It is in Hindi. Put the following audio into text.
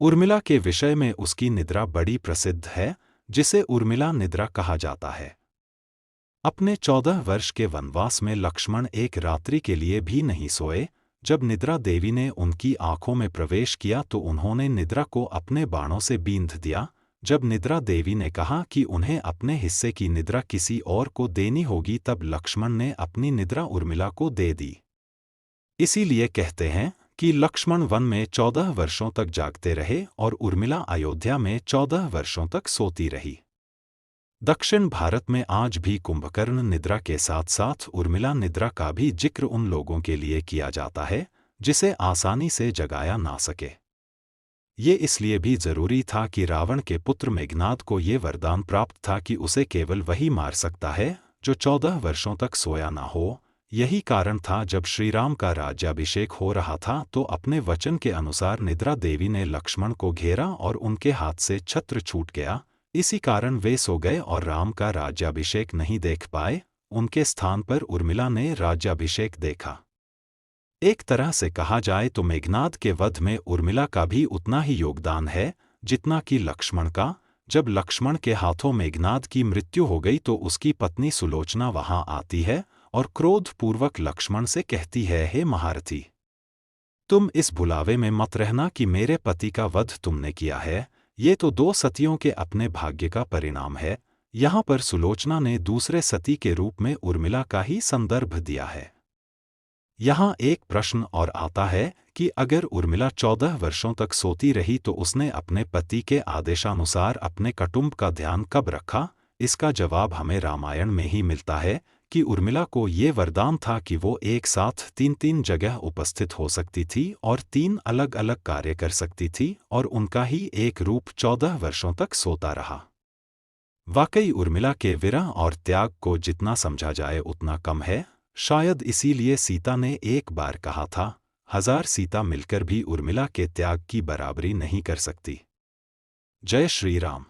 उर्मिला के विषय में उसकी निद्रा बड़ी प्रसिद्ध है, जिसे उर्मिला निद्रा कहा जाता है। अपने 14 वर्ष के वनवास में लक्ष्मण एक रात्रि के लिए भी नहीं सोए। जब निद्रा देवी ने उनकी आंखों में प्रवेश किया तो उन्होंने निद्रा को अपने बाणों से बींध दिया। जब निद्रा देवी ने कहा कि उन्हें अपने हिस्से की निद्रा किसी और को देनी होगी, तब लक्ष्मण ने अपनी निद्रा उर्मिला को दे दी। इसीलिए कहते हैं कि लक्ष्मण वन में 14 वर्षों तक जागते रहे और उर्मिला अयोध्या में 14 वर्षों तक सोती रही। दक्षिण भारत में आज भी कुंभकर्ण निद्रा के साथ साथ उर्मिला निद्रा का भी जिक्र उन लोगों के लिए किया जाता है जिसे आसानी से जगाया ना सके। ये इसलिए भी जरूरी था कि रावण के पुत्र मेघनाद को ये वरदान प्राप्त था कि उसे केवल वही मार सकता है जो 14 वर्षों तक सोया ना हो। यही कारण था जब श्रीराम का राज्याभिषेक हो रहा था तो अपने वचन के अनुसार निद्रा देवी ने लक्ष्मण को घेरा और उनके हाथ से छत्र छूट गया। इसी कारण वे सो गए और राम का राज्याभिषेक नहीं देख पाए। उनके स्थान पर उर्मिला ने राज्याभिषेक देखा। एक तरह से कहा जाए तो मेघनाद के वध में उर्मिला का भी उतना ही योगदान है जितना कि लक्ष्मण का। जब लक्ष्मण के हाथों मेघनाद की मृत्यु हो गई तो उसकी पत्नी सुलोचना वहां आती है और क्रोधपूर्वक लक्ष्मण से कहती है, हे महारथी, तुम इस भुलावे में मत रहना कि मेरे पति का वध तुमने किया है। ये तो 2 सतियों के अपने भाग्य का परिणाम है। यहाँ पर सुलोचना ने दूसरे सती के रूप में उर्मिला का ही संदर्भ दिया है। यहाँ एक प्रश्न और आता है कि अगर उर्मिला 14 वर्षों तक सोती रही तो उसने अपने पति के आदेशानुसार अपने कुटुंब का ध्यान कब रखा? इसका जवाब हमें रामायण में ही मिलता है कि उर्मिला को ये वरदान था कि वो एक साथ 3-3 जगह उपस्थित हो सकती थी और 3 अलग अलग कार्य कर सकती थी और उनका ही एक रूप 14 वर्षों तक सोता रहा। वाकई उर्मिला के विरह और त्याग को जितना समझा जाए उतना कम है। शायद इसीलिए सीता ने एक बार कहा था, 1000 सीता मिलकर भी उर्मिला के त्याग की बराबरी नहीं कर सकती। जय श्री राम।